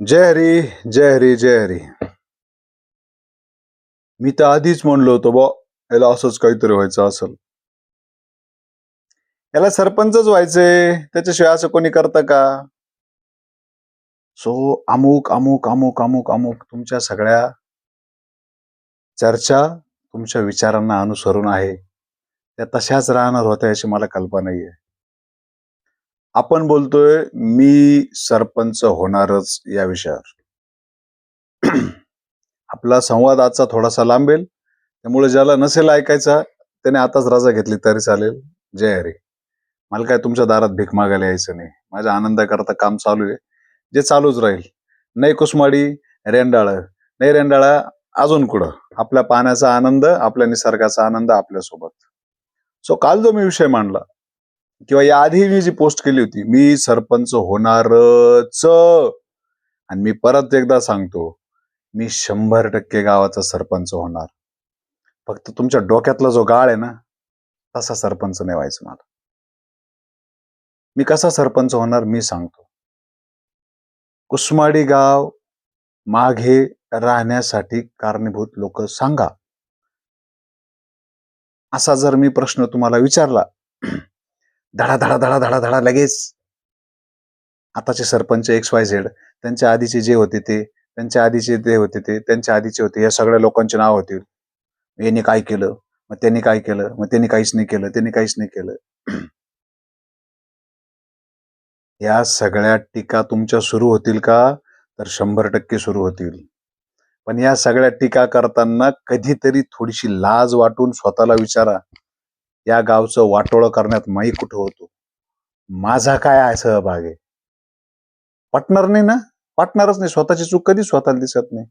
जय हरी, जय हरी, जय हरी. मी तर आधीच म्हणलो होतो बा, याला असंच काहीतरी व्हायचं असेल. याला सरपंचच व्हायचंय, त्याच्याशिवाय असं कोणी करतं का? सो अमुक अमुक अमुक अमुक अमुक तुमच्या सगळ्या चर्चा तुमच्या विचारांना अनुसरून आहे. त्या तशाच राहणार होत्या याची मला कल्पना नाहीये. आपण बोलतोय मी सरपंच होणारच या विषयावर. आपला संवाद आजचा थोडासा लांबेल, त्यामुळे ज्याला नसेल ऐकायचा त्याने आताच रजा घेतली तरी चालेल. जय हरी. मला काय तुमच्या दारात भीक मागायला यायचं नाही. माझ्या आनंदाकरता काम चालू आहे, जे चालूच राहील. नाही कुसमाडी, रेंडाळ नाही रेंडाळा, अजून कुठं आपल्या पाण्याचा आनंद, आपल्या निसर्गाचा आनंद आपल्यासोबत. सो काल जो मी विषय मांडला किंवा याआधी मी जी पोस्ट केली होती, मी सरपंच होणारच, आणि मी परत एकदा सांगतो, मी 100% गावाचा सरपंच होणार. फक्त तुमच्या डोक्यातला जो गाळ आहे ना, तसा सरपंच नाही व्हायचं मला. मी कसा सरपंच होणार मी सांगतो. कुसमाडी गाव मागे राहण्यासाठी कारणीभूत लोक सांगा, असा जर मी प्रश्न तुम्हाला विचारला, धडा धडा धडा धडा धडा लगेच आताचे सरपंच XYZ, त्यांच्या आधीचे जे होते ते, त्यांच्या आधीचे ते होते ते, त्यांच्या आधीचे होते, या सगळ्या लोकांचे नाव होतील. यांनी काय केलं, मग त्यांनी काय केलं, मग त्यांनी काहीच नाही केलं, त्यांनी काहीच नाही केलं. या सगळ्या टीका तुमच्या सुरू होतील का? तर 100% सुरू होतील. पण या सगळ्या टीका करताना कधीतरी थोडीशी लाज वाटून स्वतःला विचारा, या गावचं वाटोळं करण्यात मी कुठं होतो? माझा काय सहभाग आहे? पटणार नाही ना? पटणारच नाही. स्वतःची चूक कधी स्वतःला दिसत नाही.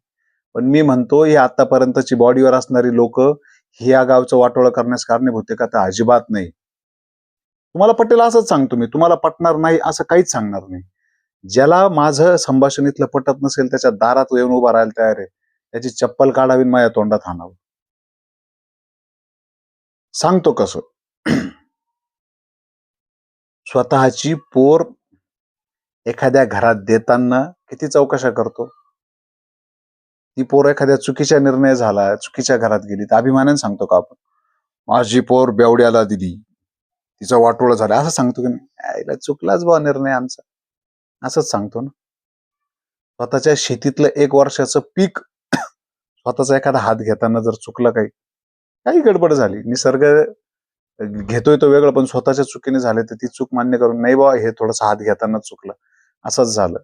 पण मी म्हणतो, ही आतापर्यंतची बॉडीवर असणारी लोक या गावचं वाटोळं करण्यास कारणीभूत आहे का? तर अजिबात नाही. तुम्हाला पटेल असंच सांगतो मी, तुम्हाला पटणार नाही असं काहीच सांगणार नाही. ज्याला माझं संभाषण इथलं पटत नसेल, त्याच्या दारात येऊन उभा राहायला तयार आहे, त्याची चप्पल काढावी आणि माझ्या तोंडात हाणावं. सांगतो कसं. स्वतःची पोर एखाद्या घरात देताना किती चौकशा करतो. ती पोर एखाद्या चुकीच्या निर्णय झाला, चुकीच्या घरात गेली, तर अभिमानाने सांगतो का आपण, माझी पोर बेवड्याला दिली, तिचं वाटोळं झालं, असं सांगतो की नाही? यायला चुकलाच बा निर्णय आमचा, असंच सांगतो ना. स्वतःच्या शेतीतलं 1 वर्षाचं पीक स्वतःचा एखादा हात घेताना जर चुकलं, काही गडबड झाली, निसर्ग घेतोय तो वेगळं, पण स्वतःच्या चुकीने झाले तर ती चूक मान्य करून, नाही बा हे थोडंसं हात घेताना चुकलं, असंच झालं.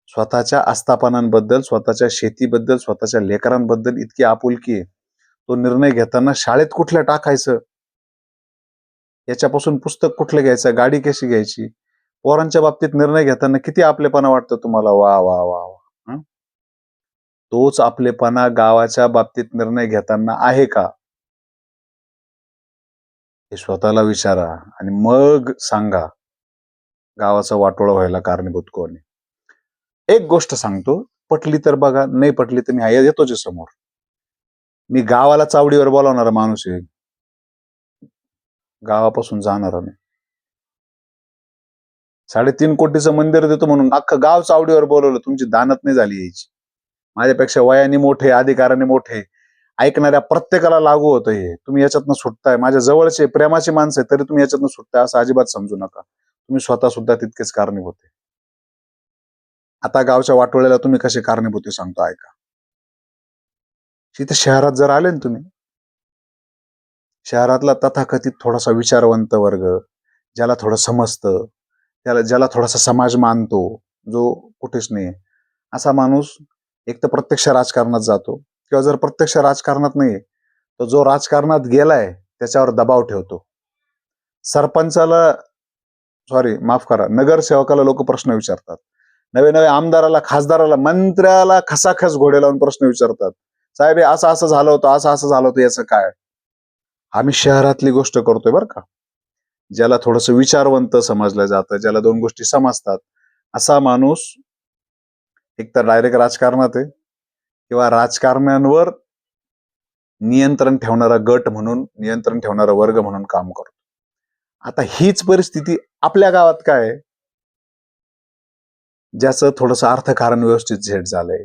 स्वतःच्या आस्थापनांबद्दल, स्वतःच्या शेतीबद्दल, स्वतःच्या लेकरांबद्दल इतकी आपुलकी आहे, तो निर्णय घेताना शाळेत कुठल्या टाकायचं, याच्यापासून पुस्तक कुठलं घ्यायचं, गाडी कशी घ्यायची, पोरांच्या बाबतीत निर्णय घेताना किती आपलेपणा वाटतं तुम्हाला. वा वा वा वा. तोच आपलेपणा गावाच्या बाबतीत निर्णय घेताना आहे का? हे स्वतःला विचारा आणि मग सांगा, गावाचं वाटोळं व्हायला कारणीभूत कोण आहे. एक गोष्ट सांगतो, पटली तर बघा, नाही पटली तर मी येतोच समोर. मी गावाला चावडीवर बोलावणारा माणूस आहे, गावापासून जाणार नाही. 3.5 कोटीचं मंदिर देतो म्हणून अख्खं गाव चावडीवर बोलवलं, तुमची दानत नाही झाली यायची. माझ्यापेक्षा वयाने मोठे, अधिकाराने मोठे, ऐकणाऱ्या प्रत्येकाला लागू होतं हे. तुम्ही याच्यातनं सुटताय, माझ्या जवळचे प्रेमाची माणसं आहे, तरी तुम्ही याच्यातनं सुटताय असं अजिबात समजू नका. तुम्ही स्वतः सुद्धा तितकेच कारणीभूत आहे. आता गावच्या वाटोळ्याला तुम्ही कसे कारणीभूत आहे सांगतो, ऐका. तिथे शहरात जर आले ना तुम्ही, शहरातला तथाकथित थोडासा विचारवंत वर्ग, ज्याला थोडं समजतं, ज्याला थोडासा समाज मानतो, जो कुठेच नाही, असा माणूस एक तर प्रत्यक्ष राजकारणात जातो, किंवा जर प्रत्यक्ष राजकारणात नाहीये, तर जो राजकारणात गेलाय त्याच्यावर दबाव ठेवतो. सरपंचाला, सॉरी माफ करा, नगरसेवकाला लोक प्रश्न विचारतात. नवे नवे आमदाराला, खासदाराला, मंत्र्याला खसाखस घोडे लावून प्रश्न विचारतात. साहेब हे असं असं झालं होतं, असं असं झालं होतं, याचं काय? आम्ही शहरातली गोष्ट करतोय बरं का. ज्याला थोडस विचारवंत समजलं जातं, ज्याला 2 गोष्टी समजतात, असा माणूस एक तर डायरेक्ट राजकारणात आहे, किंवा राजकारण्यांवर नियंत्रण ठेवणारा गट म्हणून, नियंत्रण ठेवणारा वर्ग म्हणून काम करतो. आता हीच परिस्थिती आपल्या गावात काय आहे? ज्याचं थोडंसं अर्थकारण व्यवस्थित झेट झालंय,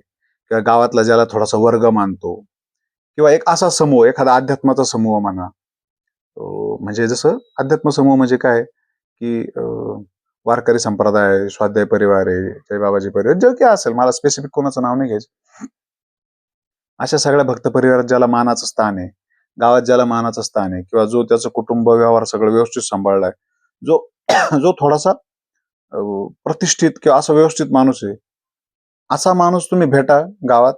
किंवा गावातला ज्याला थोडासा वर्ग मानतो, किंवा एक असा समूह, एखादा अध्यात्माचा समूह म्हणा. म्हणजे जसं अध्यात्म समूह म्हणजे काय, की वारकरी संप्रदाय आहे, स्वाध्याय परिवार आहे, जय बाबाजी परिवार, जे काही असेल, मला स्पेसिफिक कोणाचं नाव नाही घ्यायचं. अशा सगळ्या भक्त परिवारात ज्याला मानाचं स्थान आहे, गावात ज्याला मानाचं स्थान आहे, किंवा जो त्याचं कुटुंब व्यवहार सगळं व्यवस्थित सांभाळलाय, जो जो थोडासा प्रतिष्ठित किंवा असा व्यवस्थित माणूस आहे, असा माणूस तुम्ही भेटा गावात.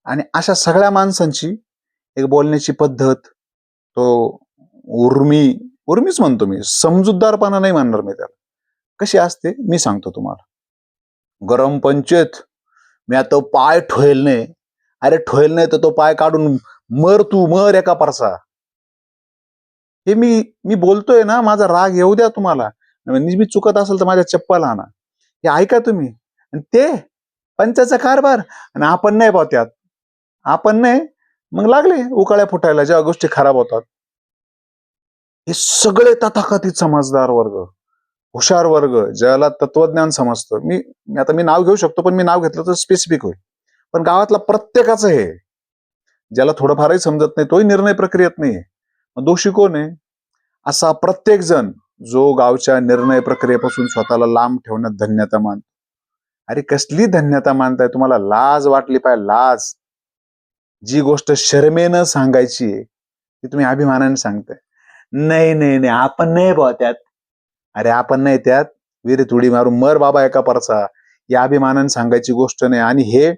आणि अशा सगळ्या माणसांची एक बोलण्याची पद्धत, तो उर्मी, उर्मीच म्हणतो मी, समजूतदारपणा नाही म्हणणार मी त्याला, कशी असते मी सांगतो तुम्हाला. गरम पंचायत, मी आता पाय ठोयल नाही. अरे ठोयल नाही तर तो पाय काढून मर, तू मर एका परसा. हे मी मी बोलतोय ना, माझा राग येऊ द्या तुम्हाला, म्हणजे मी चुकत असेल तर माझ्या चप्पल आणा, हे ऐका तुम्ही. आणि ते पंचाचा कारभार, आणि आपण नाही पाहत त्यात, आपण नाही, मग लागले उकाळ्या फुटायला जेव्हा गोष्टी खराब होतात. हे सगळे तथाकथित समजदार वर्ग, हुशार वर्ग, ज्याला तत्वज्ञान समजतं. आता मी नाव घेऊ शकतो, पण मी नाव घेतलं तर स्पेसिफिक होईल. पण गावातला प्रत्येकाचं हे, ज्याला थोडंफारही समजत नाही तोही निर्णय प्रक्रियेत नाहीये, मग दोषी कोण आहे? असा प्रत्येक जण जो गावच्या निर्णय प्रक्रियेपासून स्वतःला लांब ठेवण्यात धन्यता मानतो. अरे कसली धन्यता मानताय? तुम्हाला लाज वाटली पाहिजे, लाज. जी गोष्ट शरमेनं सांगायची आहे ती तुम्ही अभिमानाने सांगताय. नाही नाही नाही, आपण नाही बुवा त्यात. अरे आपण नाही त्यात, विहिरीत उडी मारून मर बाबा एका परसा, या अभिमानाने सांगायची गोष्ट नाही. आणि हे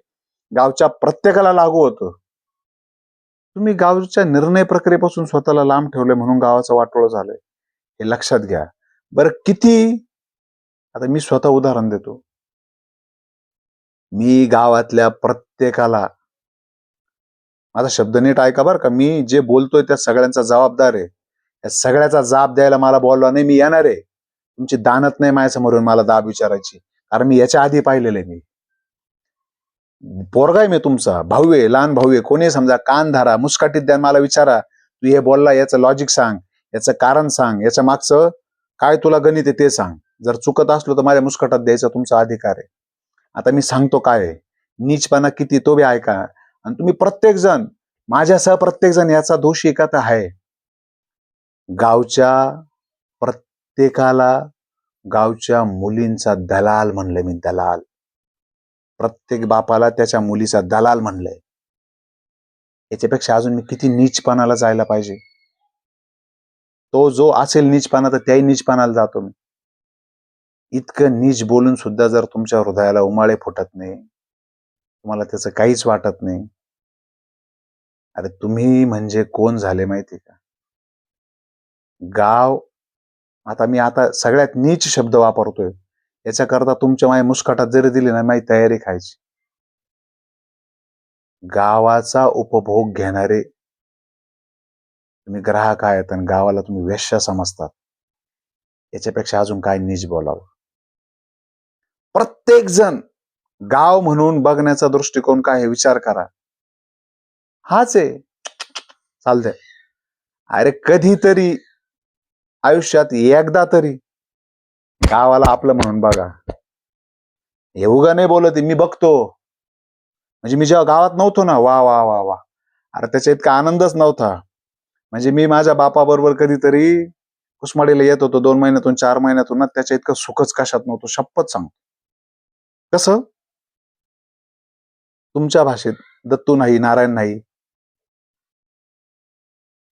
गावच्या प्रत्येकाला लागू होतं. तुम्ही गावच्या निर्णय प्रक्रियेपासून स्वतःला लांब ठेवलंय म्हणून गावाचं वाटोळं झालंय, हे लक्षात घ्या. बरं किती, आता मी स्वतः उदाहरण देतो. मी गावातल्या प्रत्येकाला, माझा शब्द नीट ऐका बरं का, मी जे बोलतोय त्या सगळ्यांचा जबाबदार आहे. या सगळ्याचा जाब द्यायला मला बोलवा नाही, मी येणार आहे. तुमची दानत नाही माझ्यासमोरून मला दाब विचारायची, कारण मी याच्या आधी पाहिलेलं आहे. मी पोरगा आहे, मी तुमचा भाऊ आहे, लहान भाऊ आहे, कोणी समजा, कान धरा, मुस्काटीत द्या, मला विचारा, तू हे बोलला याचं लॉजिक सांग, याचं कारण सांग, याच्या मागचं काय तुला गणित आहे ते सांग. जर चुकत असलो तर माझ्या मुस्काटात द्यायचा तुमचा अधिकार आहे. आता मी सांगतो काय आहे, नीचपणा किती तो बी ऐका. आणि तुम्ही प्रत्येक जण, माझ्यासह प्रत्येक जण याचा दोषी का तर आहे. गावच्या प्रत्येकाला गावच्या मुलींचा दलाल म्हणलंय मी, दलाल. प्रत्येक बापाला त्याच्या मुलीचा दलाल म्हणलंय. याच्यापेक्षा अजून मी किती नीचपणाला जायला पाहिजे? तो जो असेल नीचपणा तर त्याही नीचपणाला जातो मी. इतकं नीच बोलून सुद्धा जर तुमच्या हृदयाला उमाळे फुटत नाही, तुम्हाला त्याचं काहीच वाटत नाही, अरे तुम्ही म्हणजे कोण झाले माहिती का? गाव, आता सगळ्यात नीच शब्द वापरतोय, याच्याकरता तुमच्या माझ्या मुस्काटात जरी दिली ना, माझी तयारी खायची. गावाचा उपभोग घेणारे तुम्ही ग्राहक आहेत, आणि गावाला तुम्ही वेश्या समजतात. याच्यापेक्षा अजून काय नीच बोलावं? प्रत्येक जण गाव म्हणून बघण्याचा दृष्टिकोन काय आहे विचार करा. हाच आहे. चालतंय. अरे कधीतरी आयुष्यात एकदा तरी गावाला आपलं म्हणून बघा. हे उगा नाही बोलत, मी बघतो. म्हणजे मी जेव्हा गावात नव्हतो ना, वा वा वा वा, अरे त्याच्या इतका आनंदच नव्हता. म्हणजे मी माझ्या बापाबरोबर कधीतरी कुसमाडीला येत होतो 2 महिन्यातून 4 महिन्यातून ना, त्याच्या इतकं सुखच कशात नव्हतं, शपथ सांगतो. कसं? तुमच्या भाषेत दत्तू नाही, नारायण नाही,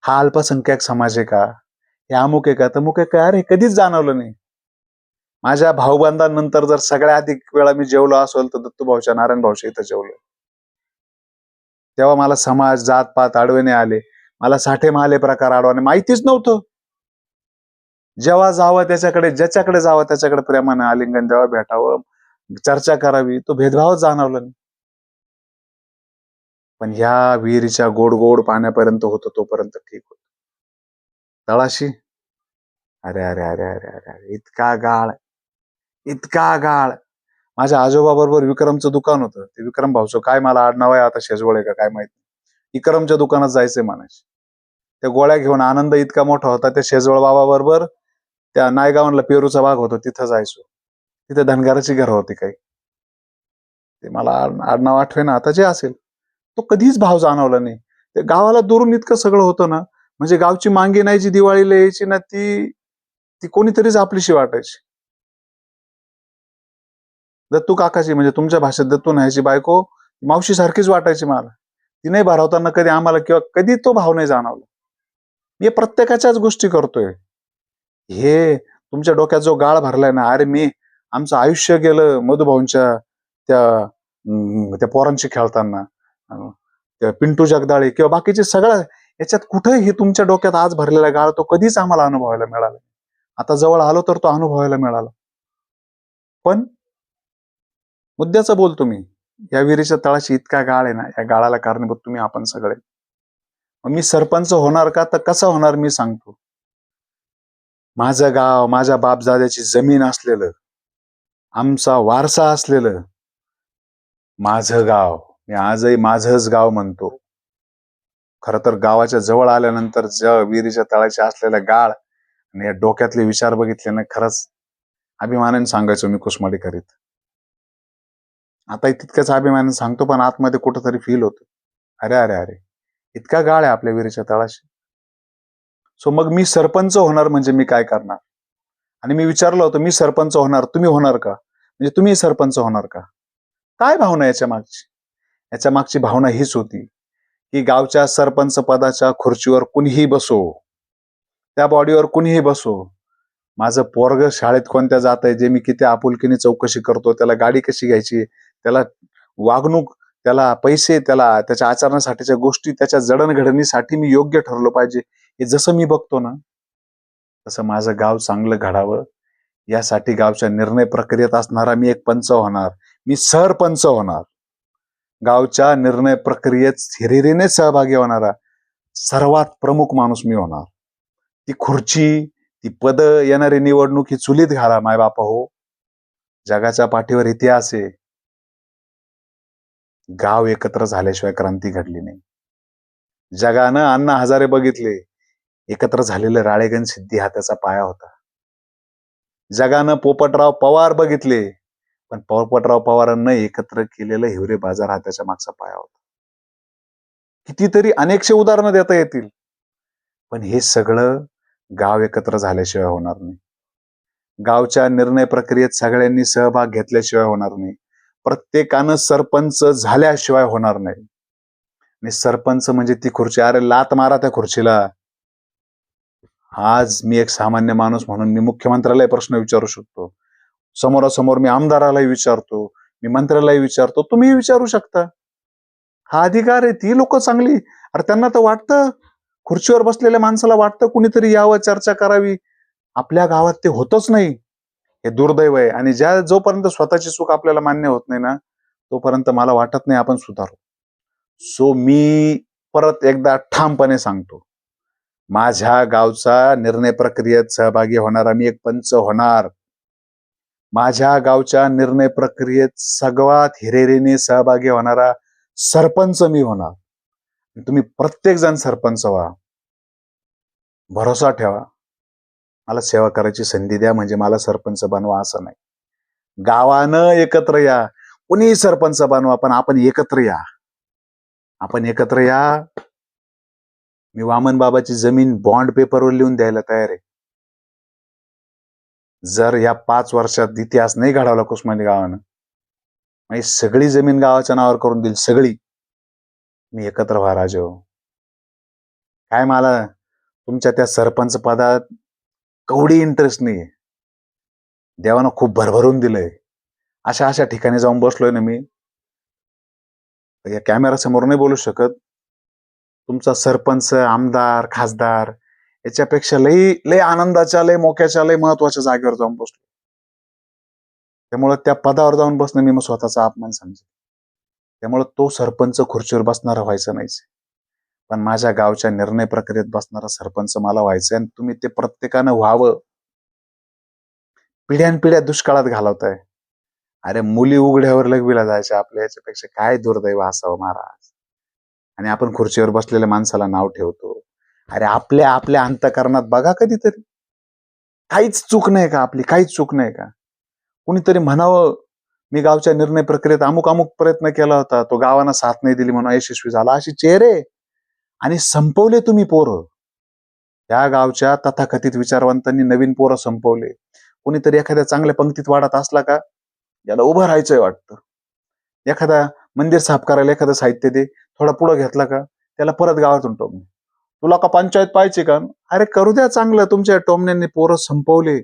हा अल्पसंख्याक समाज आहे का, हे अमुक आहे का, तमुक आहे का, अरे कधीच जाणवलं नाही. माझ्या भाऊबंधांनंतर जर सगळ्या अधिक वेळा मी जेवलो असेल तर दत्तू भाऊच्या, नारायण भाऊच्या इथं जेवलो. तेव्हा मला समाज, जातपात आडवे नाही आले. मला साठे महाले प्रकार आडवाने माहितीच नव्हतं. जेव्हा जावं त्याच्याकडे, ज्याच्याकडे जावं त्याच्याकडे प्रेमाने आलिंगन द्यावं, भेटावं, चर्चा करावी, तो भेदभावच जाणवला नाही. पण ह्या विहिरीच्या गोड गोड पाण्यापर्यंत होतं तोपर्यंत ठीक होत. तळाशी, अरे अरे अरे अरे अरे अरे, इतका गाळ, इतका गाळ. माझ्या आजोबा बरोबर विक्रमचं दुकान होतं. ते विक्रम भाऊचं काय मला आडनाव आहे आता, शेजवळ आहे का काय माहिती, विक्रमच्या दुकानात जायचंय म्हणायचे. त्या गोळ्या घेऊन आनंद इतका मोठा होता, त्या शेजवळ बाबा बरोबर त्या नायगावांना पेरूचा बाग होतो तिथं जायचो. तिथे धनगराची घरं होती काही, ते मला आडनाव आठवेना आता, जे असेल तो कधीच भाव जाणवला नाही. ते गावाला दुरून इतकं सगळं होतं ना, म्हणजे गावची मांगी नाही जी दिवाळीला यायची ना, ती ती कोणीतरीच आपलीशी वाटायची. दत्तू काकाची, म्हणजे तुमच्या भाषेत दत्तू न्यायची बायको मावशी सारखीच वाटायची मला. ती नाही भरवताना कधी आम्हाला किंवा कधी तो भाव नाही जाणवला. मी प्रत्येकाच्याच गोष्टी करतोय. हे तुमच्या डोक्यात जो गाळ भरलाय ना, अरे मी आमचं आयुष्य गेलं मधुभाऊंच्या त्या पोरांशी खेळताना, त्या पिंटू जगदाळे किंवा बाकीचे सगळं, याच्यात कुठे हे तुमच्या डोक्यात आज भरलेला गाळ तो कधीच आम्हाला अनुभवायला मिळाला. आता जवळ आलो तर तो अनुभवायला मिळाला. पण मुद्द्याचं बोलतो मी, या विहिरीच्या तळाशी इतका गाळ आहे ना, या गाळाला कारणीभूत तुम्ही आपण सगळे. मग मी सरपंच होणार का, तर कसं होणार मी सांगतो. माझं गाव, माझ्या बापजाद्याची जमीन असलेलं, आमचा वारसा असलेलं माझं गाव, मी आजही माझंच गाव म्हणतो. खर तर गावाच्या जवळ आल्यानंतर विहिरीच्या तळाशी असलेला गाळ आणि या डोक्यातले विचार बघितले ना, खरंच अभिमानाने सांगायचो मी कुसमाडी करीत. आता तितकंच अभिमानाने सांगतो, पण आतमध्ये कुठंतरी फील होतं, अरे अरे अरे, इतका गाळ आहे आपल्या विहिरीच्या तळाशी. सो मग मी सरपंच होणार म्हणजे मी काय करणार? आणि मी विचारलं होतं, मी सरपंच होणार, तुम्ही होणार का? म्हणजे तुम्ही सरपंच होणार का? काय भावना याच्या मागची? याच्या मागची भावना हीच होती की गावच्या सरपंच पदाच्या खुर्चीवर कुणीही बसो, त्या बॉडीवर कुणीही बसो, माझं पोरग शाळेत कोणत्या जात आहे, जे मी किती आपुलकीने चौकशी करतो, त्याला गाडी कशी घ्यायची, त्याला वागणूक, त्याला पैसे, त्याला त्याच्या आचरणासाठीच्या गोष्टी, त्याच्या जडणघडणीसाठी मी योग्य ठरलो पाहिजे, हे जसं मी बघतो ना, तसं माझं गाव चांगलं घडावं यासाठी गावच्या निर्णय प्रक्रियेत असणारा मी एक पंच होणार, मी सरपंच होणार. गावच्या निर्णय प्रक्रियेत हिरिरीने सहभागी होणारा सर्वात प्रमुख माणूस मी होणार. ती खुर्ची, ती पद, येणारी निवडणूक ही चुलीत घाला माय बापा हो. जगाच्या पाठीवर इतिहास आहे, गाव एकत्र झाल्याशिवाय क्रांती घडली नाही. जगानं अण्णा हजारे बघितले, एकत्र झालेले राळेगण सिद्धी हा त्याचा पाया होता. जगानं पोपटराव पवार बघितले, पण पोपटराव पवारांना एकत्र केलेलं हिवरे बाजार हा त्याच्या मागचा पाया होता. कितीतरी अनेकशे उदाहरणं देता येतील, पण हे सगळं गाव एकत्र झाल्याशिवाय होणार नाही. गावच्या निर्णय प्रक्रियेत सगळ्यांनी सहभाग घेतल्याशिवाय होणार नाही. प्रत्येकानं सरपंच झाल्याशिवाय होणार नाही. आणि सरपंच म्हणजे ती खुर्ची, अरे लात मारा त्या खुर्चीला. आज मी एक सामान्य माणूस म्हणून मी मुख्यमंत्र्यालाही प्रश्न विचारू शकतो, समोरासमोर मी आमदारालाही विचारतो, मी मंत्र्यालाही विचारतो, तुम्ही विचारू शकता. हा अधिकार आहे. ती लोक चांगली, अरे त्यांना तर वाटतं, खुर्चीवर बसलेल्या माणसाला वाटतं कुणीतरी यावं, चर्चा करावी. आपल्या गावात ते होतच नाही, हे दुर्दैव आहे. आणि जोपर्यंत स्वतःची चूक आपल्याला मान्य होत नाही ना, तोपर्यंत मला वाटत नाही आपण सुधारू. सो मी परत एकदा ठामपणे सांगतो, माझ्या गावचा निर्णय प्रक्रियेत सहभागी होणारा मी एक पंच होणार. माझ्या गावच्या निर्णय प्रक्रियेत सर्वात हिरिरीने सहभागी होणारा सरपंच मी होणार. तुम्ही प्रत्येक जण सरपंच व्हा, भरोसा ठेवा, मला सेवा करायची संधी द्या, म्हणजे मला सरपंच बनवा असं नाही. गावानं एकत्र या, कोणीही सरपंच बनवा, पण आपण एकत्र या. आपण एकत्र या. मी वामन बाबाची जमीन बॉन्ड पेपरवर लिहून द्यायला तयार आहे. जर या 5 वर्षात इतिहास नाही घडवला कुसमांडी गावानं, माझी सगळी जमीन गावाच्या नावावर करून देईल, सगळी. मी एकत्र व्हा राजो. काय मला तुमच्या त्या सरपंच पदात कवडी इंटरेस्ट नाहीये. देवानं खूप भरभरून दिलंय. अशा अशा ठिकाणी जाऊन बसलोय ना मी, या कॅमेरा समोर नाही बोलू शकत. तुमचा सरपंच, आमदार, खासदार याच्यापेक्षा लई लई आनंदाच्या, लई मोक्याच्या, लई महत्वाच्या जागेवर जाऊन बसलो. त्यामुळे त्या पदावर जाऊन बसणं मी मग स्वतःचा अपमान समजेल. त्यामुळे तो सरपंच खुर्चीवर बसणारा व्हायचा नाहीच, पण माझ्या गावच्या निर्णय प्रक्रियेत बसणारा सरपंच मला व्हायचंय. आणि तुम्ही ते प्रत्येकानं व्हावं. पिढ्यानपिढ्या दुष्काळात घालवताय. अरे मुली उघड्यावर लघवीला जायच्या, आपल्या याच्यापेक्षा काय दुर्दैव असावं महाराज. आणि आपण खुर्चीवर बसलेल्या माणसाला नाव ठेवतो. अरे आपल्या आपल्या अंतःकरणात बघा कधीतरी, काहीच चूक नाही का आपली, काहीच चूक नाही का? कुणीतरी म्हणावं, मी गावच्या निर्णय प्रक्रियेत अमुक अमुक प्रयत्न केला होता, तो गावानं साथ नाही दिली म्हणून यशस्वी झाला. अशी चेहरे आणि संपवले तुम्ही पोरं. त्या गावच्या तथाकथित विचारवंतांनी नवीन पोरं संपवले. कुणीतरी एखाद्या चांगल्या पंक्तीत वाढत असला का, याला उभं राहायचंय वाटतं. एखादा मंदिर साफ करायला एखादं साहित्य दे, थोडा पुढं घेतला का, त्याला परत गावातून टोमणे. तुला का पंचायत पाहिजे का? अरे करू द्या चांगलं, तुमच्या टोमण्यांनी पोरं संपवले.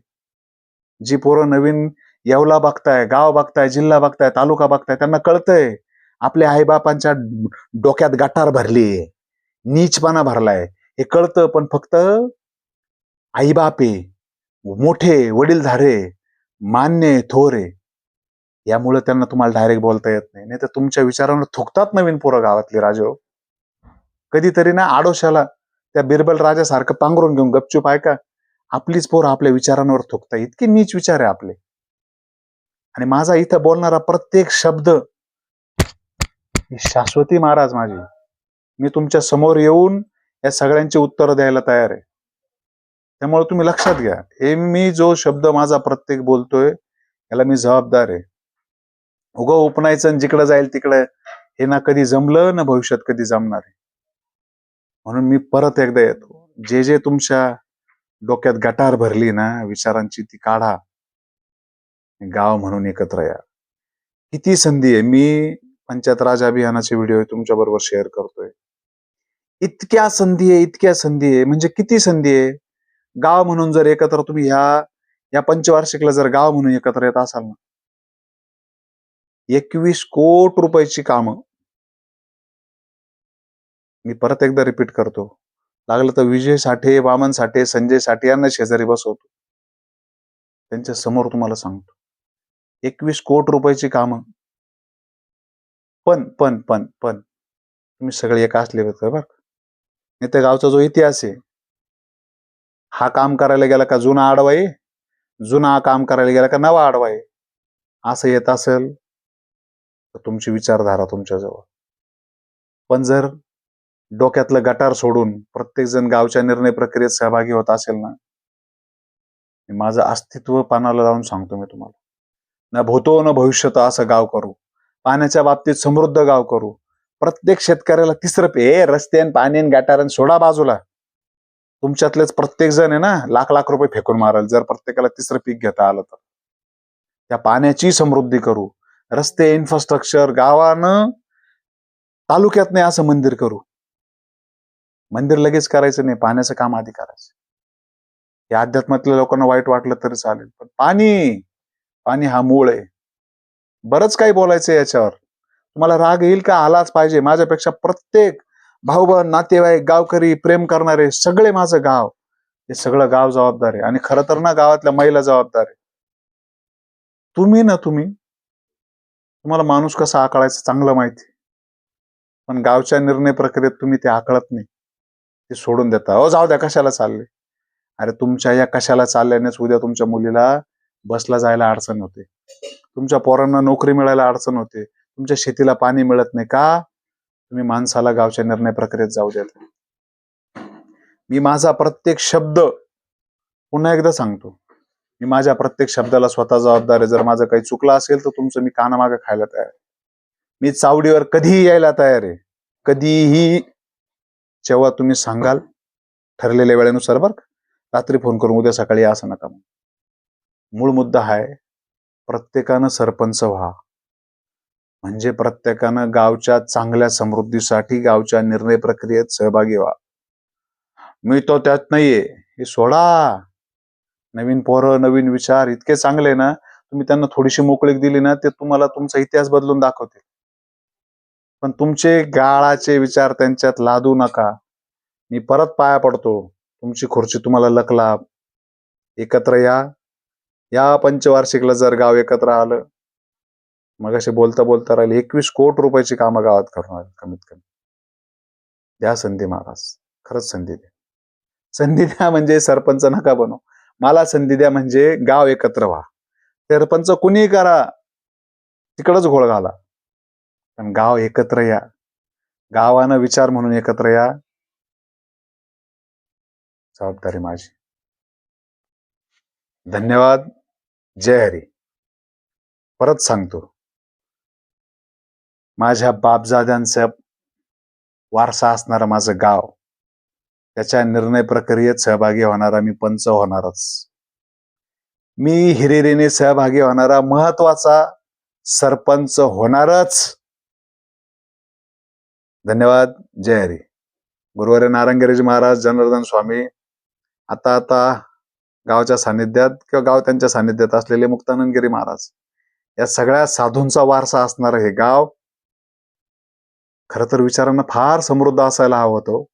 जी पोरं नवीन येवला बघताय, गाव बघताय, जिल्हा बघताय, तालुका बघताय, त्यांना कळतंय आपल्या आईबापांच्या डोक्यात गटार भरली, नीचपणा भरलाय हे कळतं. पण फक्त आईबाप आहे, मोठे वडीलधारे, मान्य थोर आहे, यामुळे त्यांना तुम्हाला डायरेक्ट बोलता येत नाही. नाही तर तुमच्या विचारांवर थुकतात नवीन पोरं गावातली राजे हो. कधीतरी ना आडोशाला त्या बिरबल राजासारखं पांघरून घेऊन गपचूप ऐका, आपलीच पोरं आपल्या विचारांवर थुकतात. इतके नीच विचार आहे आपले. आणि माझा इथं बोलणारा प्रत्येक शब्द ही शाश्वती महाराज माझी. मी तुमच्या समोर येऊन या सगळ्यांची उत्तरं द्यायला तयार आहे. त्यामुळे तुम्ही लक्षात घ्या, हे मी जो शब्द माझा प्रत्येक बोलतोय याला मी जबाबदार आहे. उगं उपनायचं आणि जिकडं जाईल तिकडं हे ना कधी जमलं ना भविष्यात कधी जमणार आहे. म्हणून मी परत एकदा येतो, जे जे तुमच्या डोक्यात गटार भरली ना विचारांची ती काढा. गाव म्हणून एकत्र या. किती संधी आहे. मी पंचायत राज अभियानाचे व्हिडिओ तुमच्या बरोबर शेअर करतोय. इतक्या संधी आहे, इतक्या संधी आहे, म्हणजे किती संधी आहे. गाव म्हणून जर एकत्र तुम्ही या पंचवार्षिकला जर गाव म्हणून एकत्र येत असाल ना, 21 कोटी रुपयाची कामं. मी परत एकदा रिपीट करतो, लागलं तर विजय साठे, वामन साठे, संजय साठे यांना शेजारी बसवतो, त्यांच्या समोर तुम्हाला सांगतो, 21 कोटी रुपयाची कामं. पण तुम्ही सगळे एका असले होते बरं. नाही त्या गावचा जो इतिहास आहे, हा काम करायला गेला का जुना आडवा आहे, जुना काम करायला गेला का नवा आडवा आहे. असं येत असेल तर तुमची विचारधारा तुमच्याजवळ. पण जर डोक्यातलं गटार सोडून प्रत्येक जण गावच्या निर्णय प्रक्रियेत सहभागी होत असेल ना, माझं अस्तित्व पानाला लावून सांगतो मी तुम्हाला, ना भूतो न भविष्यत असं गाव करू. पाण्याच्या बाबतीत समृद्ध गाव करू. प्रत्येक शेतकऱ्याला तिसरं रस्ते आणि पाणी आणि गटार आणि सोडा बाजूला. तुमच्यातलेच प्रत्येक जण आहे ना लाख लाख रुपये फेकून माराल जर प्रत्येकाला तिसरं पीक घेता आलं तर. त्या पाण्याची समृद्धी करू. रस्ते, इन्फ्रास्ट्रक्चर, गावानं तालुक्यात नाही असं मंदिर करू. मंदिर लगेच करायचं नाही, पाण्याचं काम आधी करायचं. या अध्यात्मातल्या लोकांना वाईट वाटलं तरी चालेल, पण पाणी हा मूळ आहे. बरंच काही बोलायचं याच्यावर. तुम्हाला राग येईल का? आलाच पाहिजे. माझ्यापेक्षा प्रत्येक भाऊबंद, नातेवाईक, गावकरी, प्रेम करणारे सगळे माझं गाव, हे सगळं गाव जबाबदार आहे. आणि खरं तर ना गावातल्या महिला जबाबदार आहे. तुम्हाला माणूस कसा आकळायचा चांगलं माहिती, पण गावच्या निर्णय प्रक्रियेत तुम्ही ते आकळत नाही, ते सोडून देता. हो जाऊ द्या, कशाला चालले. अरे तुमच्या या कशाला चालल्यानेच उद्या तुमच्या मुलीला बसला जायला अडचण होते, तुमच्या पोरांना नोकरी मिळायला अडचण होते, तुमच्या शेतीला पाणी मिळत नाही का? तुम्ही माणसाला गावच्या निर्णय प्रक्रियेत जाऊ देता. मी माझा प्रत्येक शब्द पुन्हा एकदा सांगतो, मी माझ्या प्रत्येक शब्दाला स्वतः जबाबदार आहे. जर माझं काही चुकलं असेल तर तुमचं मी कानामागे खायला तयार आहे. मी चावडीवर कधीही यायला तयार आहे, कधीही, जेव्हा तुम्ही सांगाल ठरलेल्या वेळेनुसार. बरं, रात्री फोन करून उद्या सकाळी असं नका. मूळ मुद्दा आहे, प्रत्येकानं सरपंच व्हा, म्हणजे प्रत्येकानं गावच्या चांगल्या समृद्धीसाठी गावच्या निर्णय प्रक्रियेत सहभागी व्हा. मी तो त्यात नाहीये, हे सोडा. नवीन पोरं, नवीन विचार इतके चांगले ना, तुम्ही त्यांना थोडीशी मोकळीक दिली ना, ते तुम्हाला तुमचा इतिहास बदलून दाखवतील. पण तुमचे गाळाचे विचार त्यांच्यात लादू नका. मी परत पाया पडतो, तुमची खुर्ची तुम्हाला लकलाभ. एकत्र या पंचवार्षिकला जर गाव एकत्र आलं, मग असे बोलता बोलता राहिले, 21 कोटी रुपयाची कामं गावात करणार कमीत कमी. द्या संधी महाराज, खरंच संधी द्या. संधी द्या म्हणजे सरपंच नका बनव, मला संधी द्या म्हणजे गाव एकत्र व्हा. सरपंच कुणी करा, तिकडच घोळ घाला, पण गाव एकत्र या. गावानं विचार म्हणून एकत्र या. जबाबदारी माझी. धन्यवाद. जय हरी. परत सांगतो, माझ्या बापजाद्यांचा वारसा असणारं माझं गाव, त्याच्या निर्णय प्रक्रियेत सहभागी होणारा मी पंच होणारच. मी हिरिरीने सहभागी होणारा महत्वाचा सरपंच होणारच. धन्यवाद. जय हरी. गुरुवारी नारायणगिरीजी महाराज, जनार्दन स्वामी, आता गावच्या सानिध्यात किंवा गाव त्यांच्या सानिध्यात असलेले मुक्तानंदगिरी महाराज, या सगळ्या साधूंचा वारसा असणारं हे गाव खरं तर विचारांना फार समृद्ध असायला हवं होतं.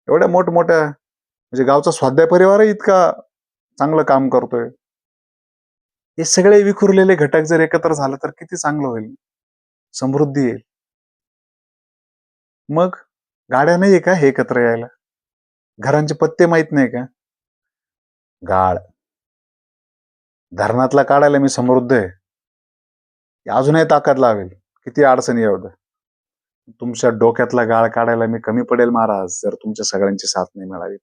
एवढ्या मोठमोठ्या म्हणजे गावचा स्वाध्याय परिवारही इतका चांगलं काम करतोय. हे सगळे विखुरलेले घटक जर एकत्र झालं तर किती चांगलं होईल, समृद्धी येईल. मग गाड्या नाहीये का हे एकत्र यायला? घरांचे पत्ते माहित नाही का? गाळ धरणातला काढायला मी समृद्ध आहे, अजूनही ताकद लावेल, किती अडचणी येऊ द्या. तुमच्या डोक्यातला गाळ काढायला मी कमी पडेल महाराज, जर तुमच्या सगळ्यांची साथ नाही मिळाली.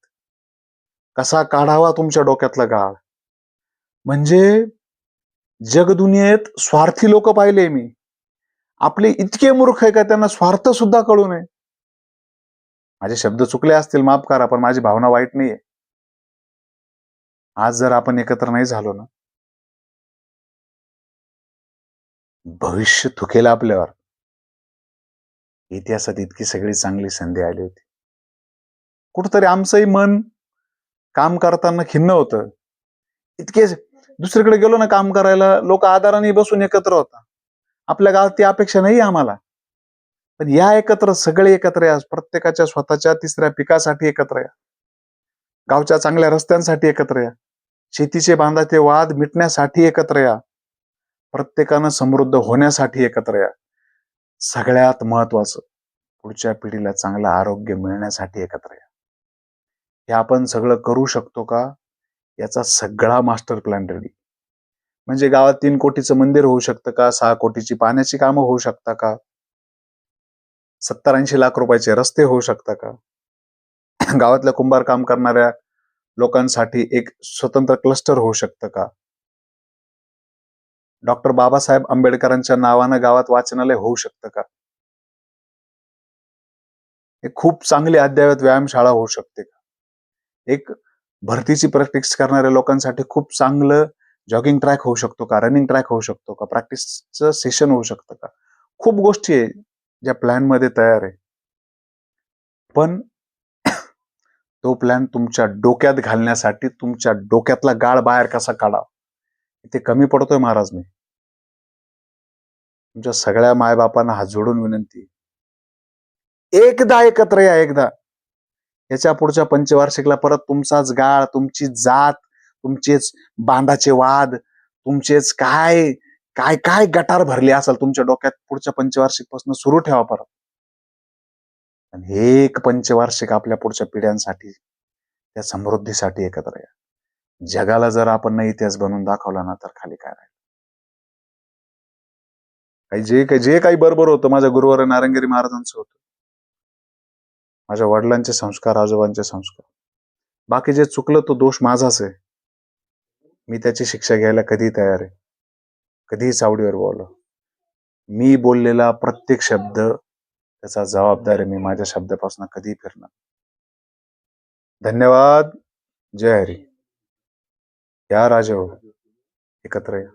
कसा काढावा तुमच्या डोक्यातला गाळ? म्हणजे जगदुनियेत स्वार्थी लोक पाहिले मी, आपले इतके मूर्ख आहे का त्यांना स्वार्थ सुद्धा कळू नये. माझे शब्द चुकले असतील, माफ करा, पण माझी भावना वाईट नाहीये. आज जर आपण एकत्र नाही झालो ना, भविष्य थुकेल आपल्यावर. इतिहासात इतकी सगळी चांगली संधी आली होती, कुठंतरी आमचंही मन काम करताना खिन्न होतं. इतके दुसरीकडे गेलो ना काम करायला, लोक आदराने बसून एकत्र होता. आपल्या गावात ती अपेक्षा नाही आम्हाला, पण या एकत्र, सगळे एकत्र या, प्रत्येकाच्या स्वतःच्या तिसऱ्या पिकासाठी एकत्र या, गावच्या चांगल्या रस्त्यांसाठी एकत्र या, शेतीचे बांधाचे वाद मिटण्यासाठी एकत्र या, प्रत्येकानं समृद्ध होण्यासाठी एकत्र या, सगळ्यात महत्वाचं पुढच्या पिढीला चांगलं आरोग्य मिळण्यासाठी एकत्र या. हे आपण सगळं करू शकतो का? याचा सगळा मास्टर प्लॅन रेडी. म्हणजे गावात 3 कोटीचं मंदिर होऊ शकतं का? 6 कोटीची पाण्याची कामं होऊ शकता का? 70-80 लाख रुपयाचे रस्ते होऊ शकता का? गावातल्या कुंभार काम करणाऱ्या लोकांसाठी एक स्वतंत्र क्लस्टर होऊ शकतं का? डॉक्टर बाबासाहेब आंबेडकरांच्या नावानं गावात वाचनालय होऊ शकतं का? एक खूप चांगली अद्ययावत व्यायामशाळा होऊ शकते का? एक भरतीची प्रॅक्टिस करणाऱ्या लोकांसाठी खूप चांगलं जॉगिंग ट्रॅक होऊ शकतो का? रनिंग ट्रॅक होऊ शकतो का? प्रॅक्टिसचं सेशन होऊ शकतं का? खूप गोष्टी आहे ज्या प्लॅन मध्ये तयार आहे, पण तो प्लॅन तुमच्या डोक्यात घालण्यासाठी तुमच्या डोक्यातला गाळ बाहेर कसा काढावा, इथे कमी पडतोय महाराज. मी तुमच्या सगळ्या मायबापांना हात जोडून विनंती, एकदा एकत्र या. एकदा याच्या पुढच्या पंचवार्षिकला परत तुमचाच गाळ, तुमची जात, तुमचेच बांधाचे वाद, तुमचेच काय काय काय गटार भरले असेल तुमच्या डोक्यात, पुढच्या पंचवार्षिक पासून सुरू ठेवा परत. आणि हे एक पंचवार्षिक आपल्या पुढच्या पिढ्यांसाठी, त्या समृद्धीसाठी एकत्र या. जगाला जर आपण नाही इतिहास बनवून दाखवला ना, तर खाली काय राहील? जे काही बरोबर होतं माझ्या गुरुवर नारायणगिरी महाराजांचं होतं, माझ्या वडिलांचे संस्कार, आजोबांचे संस्कार. बाकी जे चुकलं तो दोष माझाच आहे. मी त्याची शिक्षा घ्यायला कधी तयार आहे, कधीही चावडीवर बोललो. मी बोललेला प्रत्येक शब्द त्याचा जबाबदार आहे. मी माझ्या शब्दापासून कधी फिरणार. धन्यवाद. जय हरी. या राजा हो, एकत्र या.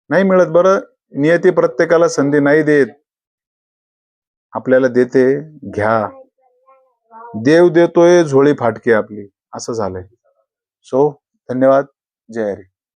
नाही मिळत बरं, नियती प्रत्येकाला संधी नाही देत, आपल्याला देते. घ्या. देव देतोय, झोळी फाटकी आपली, असं झालंय. सो धन्यवाद. जय हरी.